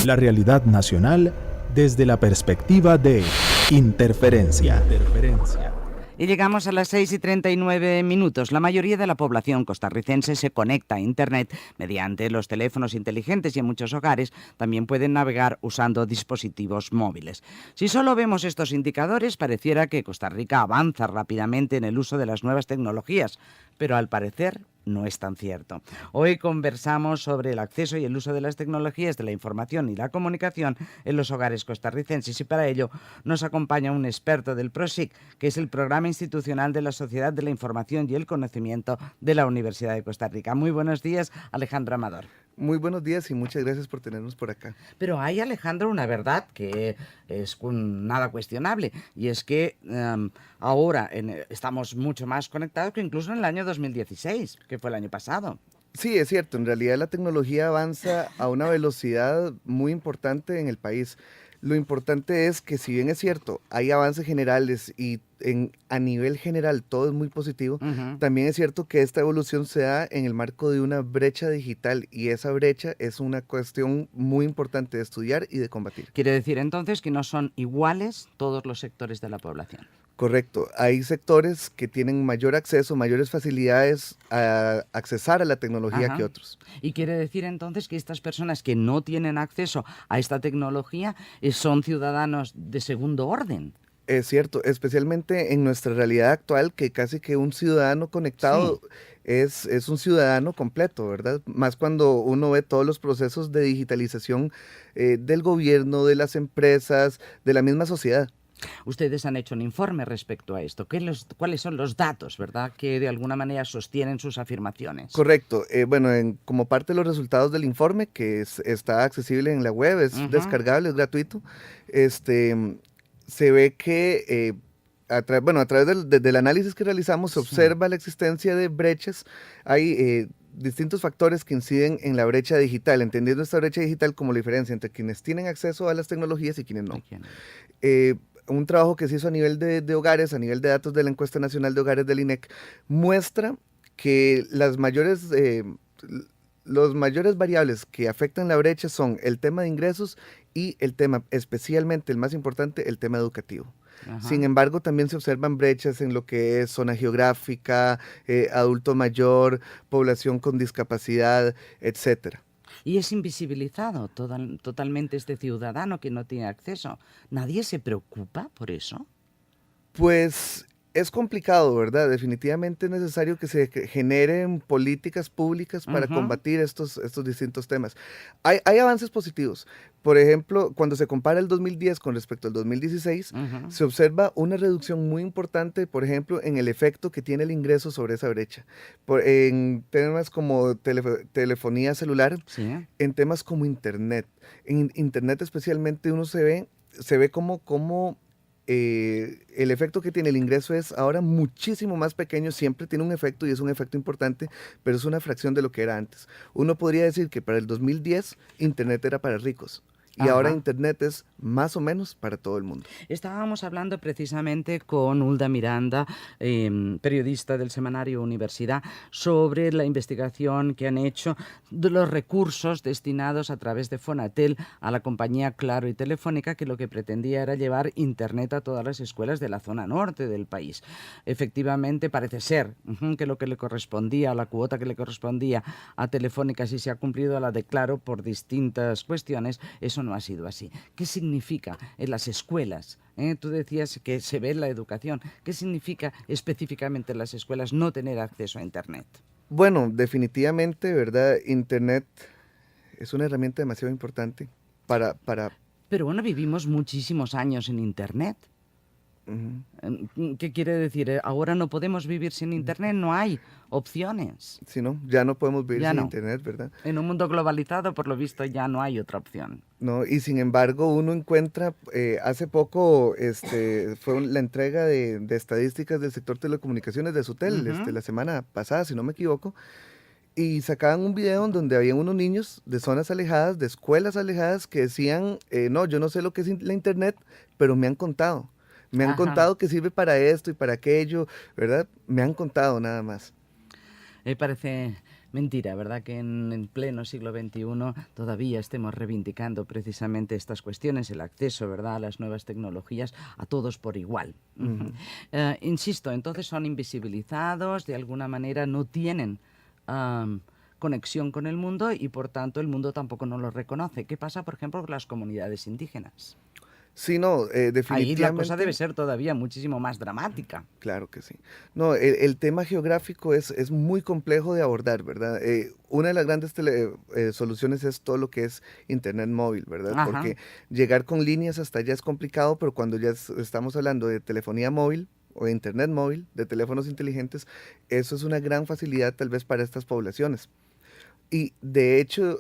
La realidad nacional desde la perspectiva de interferencia. Y llegamos a las 6:39. La mayoría de la población costarricense se conecta a Internet mediante los teléfonos inteligentes y en muchos hogares también pueden navegar usando dispositivos móviles. Si solo vemos estos indicadores, pareciera que Costa Rica avanza rápidamente en el uso de las nuevas tecnologías, pero al parecer no es tan cierto. Hoy conversamos sobre el acceso y el uso de las tecnologías de la información y la comunicación en los hogares costarricenses y para ello nos acompaña un experto del PROSIC, que es el Programa Institucional de la Sociedad de la Información y el Conocimiento de la Universidad de Costa Rica. Muy buenos días, Alejandro Amador. Muy buenos días y muchas gracias por tenernos por acá. Pero hay, Alejandro, una verdad que es nada cuestionable y es que ahora estamos mucho más conectados que incluso en el año 2016, que fue el año pasado. Sí, es cierto, en realidad la tecnología avanza a una velocidad muy importante en el país. Lo importante es que si bien es cierto, hay avances generales y a nivel general todo es muy positivo, también es cierto que esta evolución se da en el marco de una brecha digital y esa brecha es una cuestión muy importante de estudiar y de combatir. Quiere decir entonces que no son iguales todos los sectores de la población. Correcto, hay sectores que tienen mayor acceso, mayores facilidades a accesar a la tecnología que otros. Y quiere decir entonces que estas personas que no tienen acceso a esta tecnología son ciudadanos de segundo orden. Es cierto, especialmente en nuestra realidad actual, que casi que un ciudadano conectado es un ciudadano completo, ¿verdad? Más cuando uno ve todos los procesos de digitalización del gobierno, de las empresas, de la misma sociedad. Ustedes han hecho un informe respecto a esto. ¿Cuáles son los datos, verdad, que de alguna manera sostienen sus afirmaciones? Correcto. Bueno, como parte de los resultados del informe, que está accesible en la web, es descargable, es gratuito, se ve que a través del análisis que realizamos se observa la existencia de brechas. Hay distintos factores que inciden en la brecha digital, entendiendo esta brecha digital como la diferencia entre quienes tienen acceso a las tecnologías y quienes no. Un trabajo que se hizo a nivel de hogares, a nivel de datos de la Encuesta Nacional de Hogares del INEC, muestra que los mayores variables que afectan la brecha son el tema de ingresos y el tema, especialmente el más importante, el tema educativo. Sin embargo, también se observan brechas en lo que es zona geográfica, adulto mayor, población con discapacidad, etcétera. Y es invisibilizado totalmente este ciudadano que no tiene acceso. ¿Nadie se preocupa por eso? Pues es complicado, ¿verdad? Definitivamente es necesario que se generen políticas públicas para combatir estos distintos temas. Hay avances positivos. Por ejemplo, cuando se compara el 2010 con respecto al 2016, se observa una reducción muy importante, por ejemplo, en el efecto que tiene el ingreso sobre esa brecha. En temas como telefonía celular, en temas como Internet. En Internet especialmente uno se ve como el efecto que tiene el ingreso es ahora muchísimo más pequeño, siempre tiene un efecto y es un efecto importante, pero es una fracción de lo que era antes. Uno podría decir que para el 2010 Internet era para ricos. Y ahora Internet es más o menos para todo el mundo. Estábamos hablando precisamente con Hulda Miranda, periodista del semanario Universidad, sobre la investigación que han hecho de los recursos destinados a través de Fonatel a la compañía Claro y Telefónica, que lo que pretendía era llevar Internet a todas las escuelas de la zona norte del país. Efectivamente, parece ser que lo que le correspondía, la cuota que le correspondía a Telefónica, si se ha cumplido, a la de Claro por distintas cuestiones, eso no ha sido así. ¿Qué significa en las escuelas? Tú decías que se ve en la educación. ¿Qué significa específicamente en las escuelas no tener acceso a Internet? Bueno, definitivamente, ¿verdad? Internet es una herramienta demasiado importante para... Pero bueno, vivimos muchísimos años en Internet. ¿Qué quiere decir? Ahora no podemos vivir sin Internet, no hay opciones. Sí, ¿no? Ya no podemos vivir sin Internet, ¿verdad? En un mundo globalizado, por lo visto, ya no hay otra opción. No, y sin embargo uno encuentra, hace poco fue la entrega de estadísticas del sector telecomunicaciones de Sutel, la semana pasada, si no me equivoco, y sacaban un video en donde había unos niños de zonas alejadas, de escuelas alejadas, que decían, no, yo no sé lo que es la Internet, pero me han contado. Me han contado que sirve para esto y para aquello, ¿verdad? Me han contado nada más. Me Mentira, ¿verdad? Que en pleno siglo XXI todavía estemos reivindicando precisamente estas cuestiones, el acceso, ¿verdad?, a las nuevas tecnologías, a todos por igual. Insisto, entonces son invisibilizados, de alguna manera no tienen conexión con el mundo y por tanto el mundo tampoco nos los reconoce. ¿Qué pasa, por ejemplo, con las comunidades indígenas? Sí, no, definitivamente. Ahí la cosa debe ser todavía muchísimo más dramática. Claro que sí. No, el tema geográfico es muy complejo de abordar, ¿verdad? Una de las grandes soluciones es todo lo que es Internet móvil, ¿verdad? Ajá. Porque llegar con líneas hasta allá es complicado, pero cuando ya estamos hablando de telefonía móvil o de Internet móvil, de teléfonos inteligentes, eso es una gran facilidad tal vez para estas poblaciones. Y de hecho,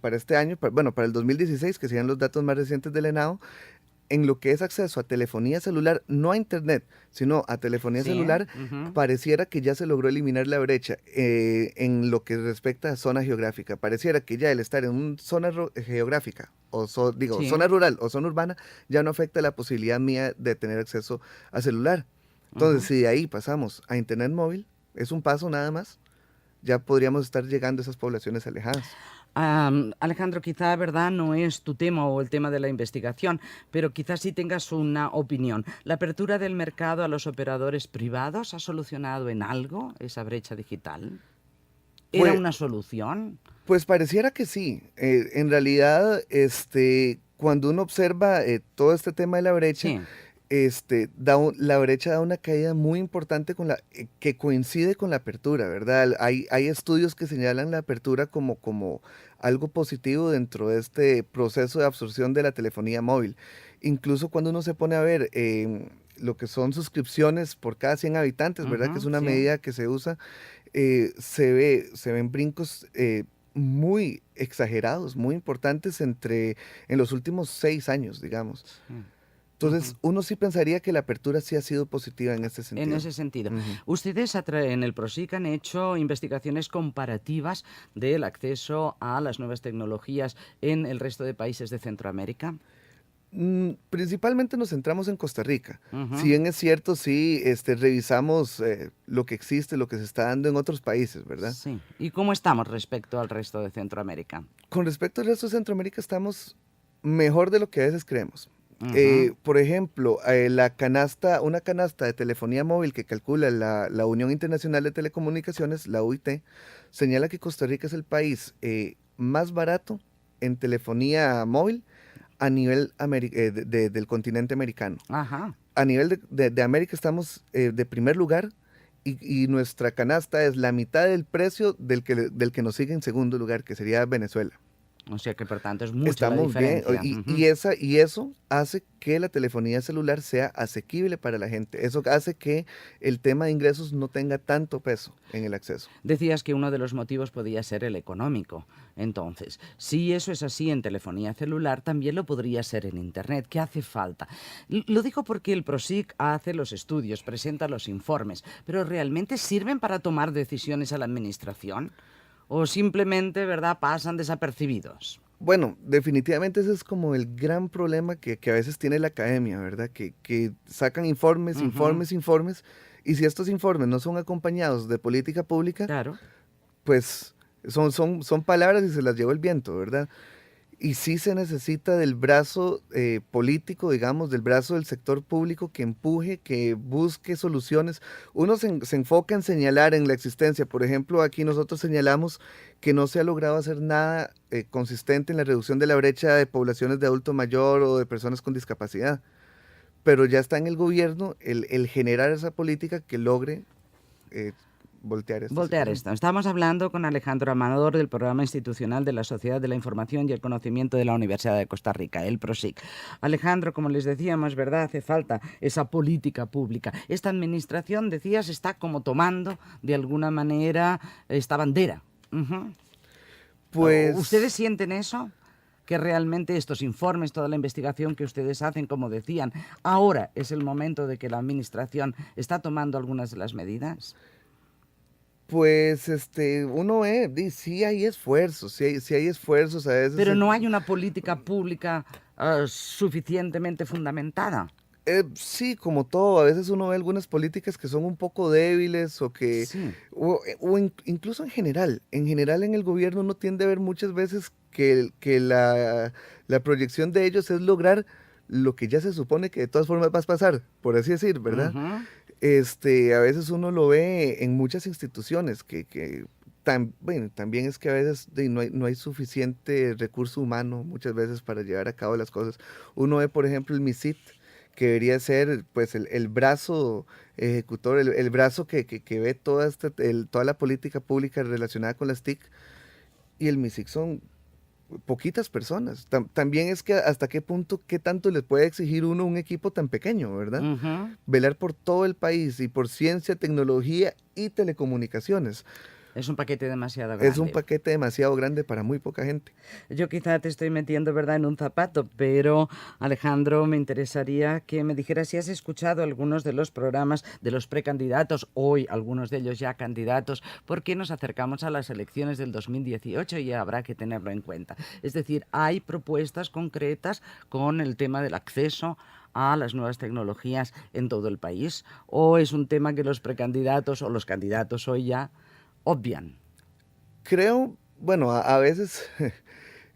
para este año, bueno, para el 2016, que serían los datos más recientes del ENAO, en lo que es acceso a telefonía celular, no a internet, sino a telefonía Sí, celular, pareciera que ya se logró eliminar la brecha en lo que respecta a zona geográfica. Pareciera que ya el estar en una zona geográfica, o Sí. zona rural o zona urbana, ya no afecta la posibilidad mía de tener acceso a celular. Entonces, si de ahí pasamos a internet móvil, es un paso nada más, ya podríamos estar llegando a esas poblaciones alejadas. Alejandro, quizá, ¿verdad?, no es tu tema o el tema de la investigación, pero quizás sí tengas una opinión. ¿La apertura del mercado a los operadores privados ha solucionado en algo esa brecha digital? ¿Era Pues- una solución? Pues pareciera que sí. En realidad, cuando uno observa todo este tema de la brecha, Sí. la brecha da una caída muy importante que coincide con la apertura, ¿verdad? Hay estudios que señalan la apertura como algo positivo dentro de este proceso de absorción de la telefonía móvil. Incluso cuando uno se pone a ver lo que son suscripciones por cada 100 habitantes, ¿verdad? Que es una Sí. medida que se usa, se ven brincos muy exagerados, muy importantes en los últimos 6 años, digamos. Entonces, uno sí pensaría que la apertura sí ha sido positiva en ese sentido. En ese sentido. Ujú. Ustedes en el PROSIC han hecho investigaciones comparativas del acceso a las nuevas tecnologías en el resto de países de Centroamérica. Principalmente nos centramos en Costa Rica. Ujú. Si bien es cierto, sí, revisamos lo que existe, lo que se está dando en otros países, ¿verdad? Sí. ¿Y cómo estamos respecto al resto de Centroamérica? Con respecto al resto de Centroamérica, estamos mejor de lo que a veces creemos. Ujú. Por ejemplo, una canasta de telefonía móvil que calcula la Unión Internacional de Telecomunicaciones, la UIT, señala que Costa Rica es el país más barato en telefonía móvil a nivel del continente americano. Ajá. A nivel de América estamos de primer lugar y nuestra canasta es la mitad del precio del que nos sigue en segundo lugar, que sería Venezuela. O sea que, por tanto, es mucha la Estamos bien, diferencia. y eso hace que la telefonía celular sea asequible para la gente. Eso hace que el tema de ingresos no tenga tanto peso en el acceso. Decías que uno de los motivos podía ser el económico. Entonces, si eso es así en telefonía celular, también lo podría ser en Internet. ¿Qué hace falta? Lo digo porque el PROSIC hace los estudios, presenta los informes, pero ¿realmente sirven para tomar decisiones a la Administración? ¿O simplemente, verdad, pasan desapercibidos? Bueno, definitivamente ese es como el gran problema que a veces tiene la academia, ¿verdad? Que sacan informes, informes, y si estos informes no son acompañados de política pública, Claro. pues son palabras y se las lleva el viento, ¿verdad? Y sí se necesita del brazo político, digamos, del brazo del sector público que empuje, que busque soluciones. Uno se enfoca en señalar en la existencia. Por ejemplo, aquí nosotros señalamos que no se ha logrado hacer nada consistente en la reducción de la brecha de poblaciones de adulto mayor o de personas con discapacidad. Pero ya está en el gobierno el generar esa política que logre voltear esta Voltear situación. esto. Estamos hablando con Alejandro Amador del Programa Institucional de la Sociedad de la Información y el Conocimiento de la Universidad de Costa Rica, el PROSIC. Alejandro, como les decíamos, ¿verdad? Hace falta esa política pública. Esta administración, decías, está como tomando de alguna manera esta bandera. Pues ¿Ustedes sienten eso? Que realmente estos informes, toda la investigación que ustedes hacen, como decían, ahora es el momento de que la administración está tomando algunas de las medidas. Pues uno ve, sí hay esfuerzos, sí hay esfuerzos a veces. Pero no hay una política pública suficientemente fundamentada. Sí, como todo, a veces uno ve algunas políticas que son un poco débiles Sí. incluso en general en el gobierno uno tiende a ver muchas veces que la proyección de ellos es lograr lo que ya se supone que de todas formas va a pasar, por así decir, ¿verdad? Ujú. A veces uno lo ve en muchas instituciones bueno, también es que a veces no hay suficiente recurso humano muchas veces para llevar a cabo las cosas. Uno ve, por ejemplo, el MISIT, que debería ser pues el brazo ejecutor, el brazo que ve toda la política pública relacionada con las TIC, y el MISIC son poquitas personas. También es que hasta qué punto, qué tanto le puede exigir uno un equipo tan pequeño, ¿verdad? Ujú. Velar por todo el país y por ciencia, tecnología y telecomunicaciones. Es un paquete demasiado Es un grande. paquete demasiado grande para muy poca gente. Yo quizá te estoy metiendo, ¿verdad?, en un zapato, pero Alejandro, me interesaría que me dijeras si has escuchado algunos de los programas de los precandidatos, hoy algunos de ellos ya candidatos, porque nos acercamos a las elecciones del 2018 y habrá que tenerlo en cuenta. Es decir, hay propuestas concretas con el tema del acceso a las nuevas tecnologías en todo el país, o es un tema que los precandidatos o los candidatos hoy ya obvian. Creo, bueno, a veces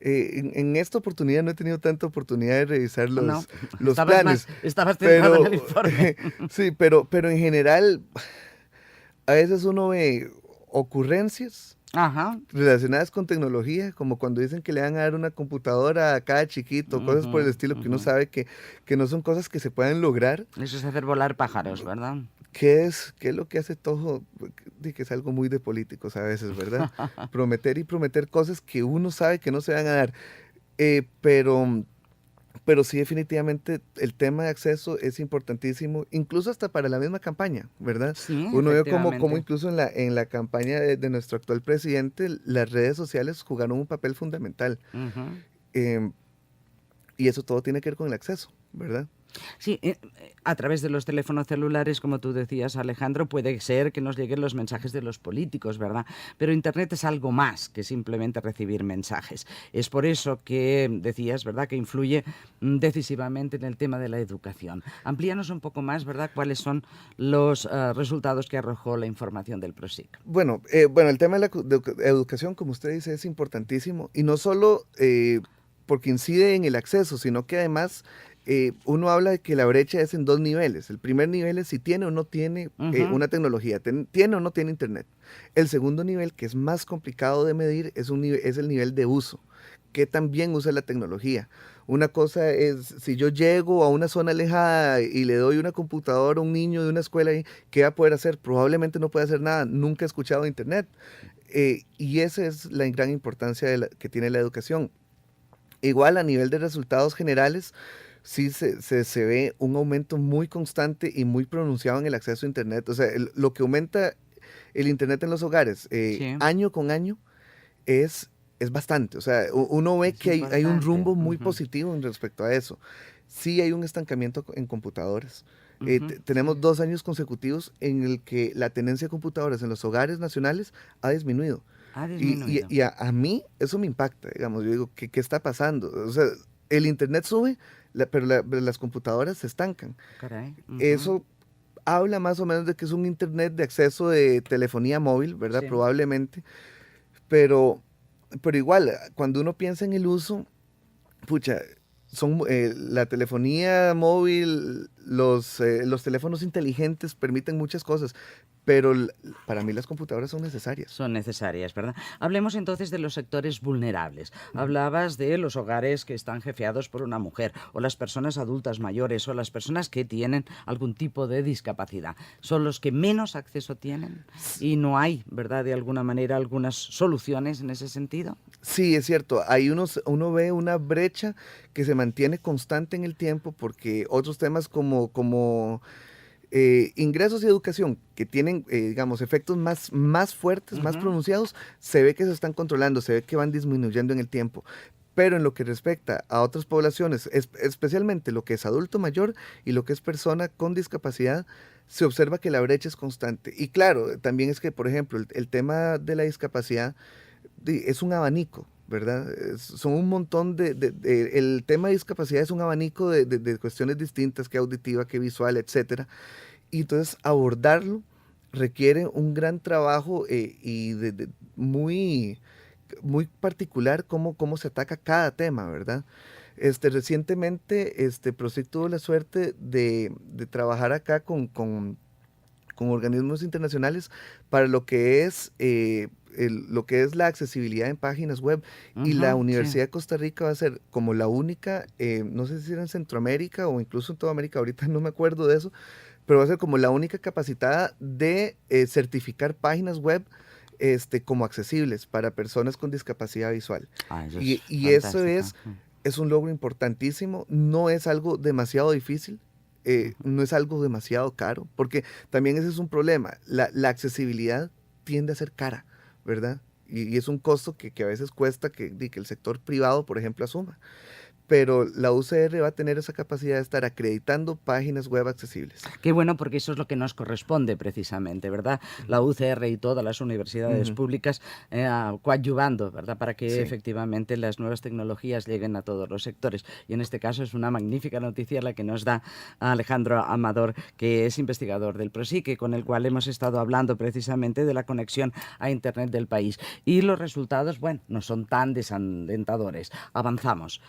en esta oportunidad no he tenido tanta oportunidad de revisar No, los planes, estabas centrado en pero el informe. sí, pero en general a veces uno ve ocurrencias Ajá. relacionadas con tecnología, como cuando dicen que le van a dar una computadora a cada chiquito, cosas Ujú, por el estilo que uno ujú. sabe que no son cosas que se pueden lograr. Eso es hacer volar pájaros, ¿verdad? Qué es lo que hace todo? Que es algo muy de políticos a veces, ¿verdad? Prometer y prometer cosas que uno sabe que no se van a dar. Eh, pero, pero sí, definitivamente el tema de acceso es importantísimo, incluso hasta para la misma campaña, ¿verdad? Sí, Uno ve como efectivamente. incluso en la campaña de nuestro actual presidente, las redes sociales jugaron un papel fundamental. Ujú. Em, y eso todo tiene que ver con el acceso, ¿verdad? Sí, a través de los teléfonos celulares, como tú decías, Alejandro, puede ser que nos lleguen los mensajes de los políticos, ¿verdad? Pero Internet es algo más que simplemente recibir mensajes. Es por eso que decías, ¿verdad?, que influye decisivamente en el tema de la educación. Amplíanos un poco más, ¿verdad?, cuáles son los resultados que arrojó la información del PROSIC. Bueno, el tema de educación, como usted dice, es importantísimo y no solo porque incide en el acceso, sino que además uno habla de que la brecha es en dos niveles. El primer nivel es si tiene o no tiene Ujú. una tecnología, tiene o no tiene internet. El segundo nivel, que es más complicado de medir, es el nivel de uso, que también usa la tecnología. Una cosa es, si yo llego a una zona alejada y le doy una computadora a un niño de una escuela, ¿qué va a poder hacer? Probablemente no puede hacer nada, nunca ha escuchado de internet. Y esa es la gran importancia que tiene la educación. Igual a nivel de resultados generales, sí se ve un aumento muy constante y muy pronunciado en el acceso a internet. O sea, lo que aumenta el internet en los hogares Sí, año con año es, es bastante. O sea, uno ve es que hay un importante. rumbo muy Ujú, positivo en respecto a eso. Sí hay un estancamiento en computadores. ujú, Tenemos sí. 2 años consecutivos en el que la tenencia de computadoras en los hogares nacionales ha disminuido. Ha disminuido. A mí eso me impacta, digamos, yo digo, ¿qué está pasando? O sea, el internet sube, pero las computadoras se estancan. Caray. Ujú. Eso habla más o menos de que es un internet de acceso de telefonía móvil, ¿verdad? Sí. Probablemente, pero, pero igual, cuando uno piensa en el uso, pucha, la telefonía móvil, los teléfonos inteligentes permiten muchas cosas, pero para mí las computadoras son necesarias. Son necesarias, ¿verdad? Hablemos entonces de los sectores vulnerables. Ujú. Hablabas de los hogares que están jefeados por una mujer, o las personas adultas mayores, o las personas que tienen algún tipo de discapacidad. Son los que menos acceso tienen y no hay, ¿verdad?, de alguna manera algunas soluciones en ese sentido. Sí, es cierto. Uno ve una brecha que se mantiene constante en el tiempo porque otros temas como ingresos y educación, que tienen, digamos, efectos más fuertes, más Ujú. pronunciados, se ve que se están controlando, se ve que van disminuyendo en el tiempo. Pero en lo que respecta a otras poblaciones, especialmente lo que es adulto mayor y lo que es persona con discapacidad, se observa que la brecha es constante. Y claro, también es que, por ejemplo, el tema de la discapacidad es un abanico, ¿verdad? Son un montón el tema de discapacidad es un abanico de cuestiones distintas, que auditiva, que visual, etcétera. Y entonces abordarlo requiere un gran trabajo y muy, muy particular cómo se ataca cada tema, ¿verdad? Recientemente, Prosic tuvo la suerte de trabajar acá con organismos internacionales para lo que es lo que es la accesibilidad en páginas web. Y la Universidad de Costa Rica va a ser como la única, no sé si era en Centroamérica o incluso en toda América, ahorita no me acuerdo de eso, pero va a ser como la única capacitada de certificar páginas web como accesibles para personas con discapacidad visual. Y eso es un logro importantísimo, no es algo demasiado difícil. No es algo demasiado caro, porque también ese es un problema. La accesibilidad tiende a ser cara, ¿verdad? Y es un costo que a veces cuesta que el sector privado, por ejemplo, asuma. Pero la UCR va a tener esa capacidad de estar acreditando páginas web accesibles. Qué bueno, porque eso es lo que nos corresponde precisamente, ¿verdad? La UCR y todas las universidades públicas coadyuvando, ¿verdad? Para que efectivamente las nuevas tecnologías lleguen a todos los sectores. Y en este caso es una magnífica noticia la que nos da Alejandro Amador, que es investigador del Prosic, con el cual hemos estado hablando precisamente de la conexión a Internet del país. Y los resultados, bueno, no son tan desalentadores. Avanzamos,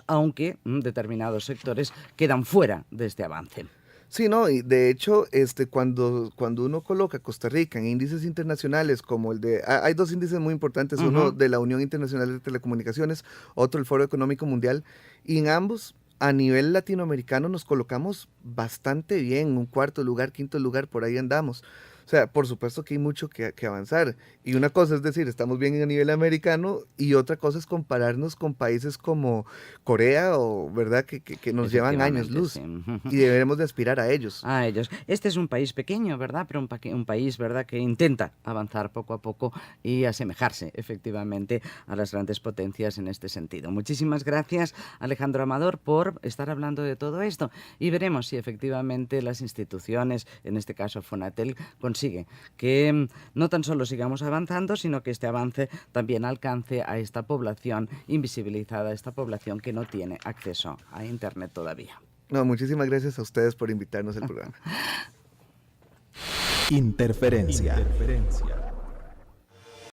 aunque determinados sectores quedan fuera de este avance. Sí, no, y de hecho, cuando uno coloca Costa Rica en índices internacionales como el de... Hay dos índices muy importantes, uno de la Unión Internacional de Telecomunicaciones, otro el Foro Económico Mundial, y en ambos, a nivel latinoamericano, nos colocamos bastante bien, un cuarto lugar, quinto lugar, por ahí andamos. O sea, por supuesto que hay mucho que avanzar. Y una cosa es decir, estamos bien a nivel americano, y otra cosa es compararnos con países como Corea, o verdad que nos llevan años luz. Y debemos de aspirar a ellos. A ellos. Este es un país pequeño, ¿verdad? Pero un país, ¿verdad?, que intenta avanzar poco a poco y asemejarse efectivamente a las grandes potencias en este sentido. Muchísimas gracias, Alejandro Amador, por estar hablando de todo esto. Y veremos si efectivamente las instituciones, en este caso Fonatel, consigue que no tan solo sigamos avanzando, sino que este avance también alcance a esta población invisibilizada, a esta población que no tiene acceso a Internet todavía. No, muchísimas gracias a ustedes por invitarnos al programa. Interferencia.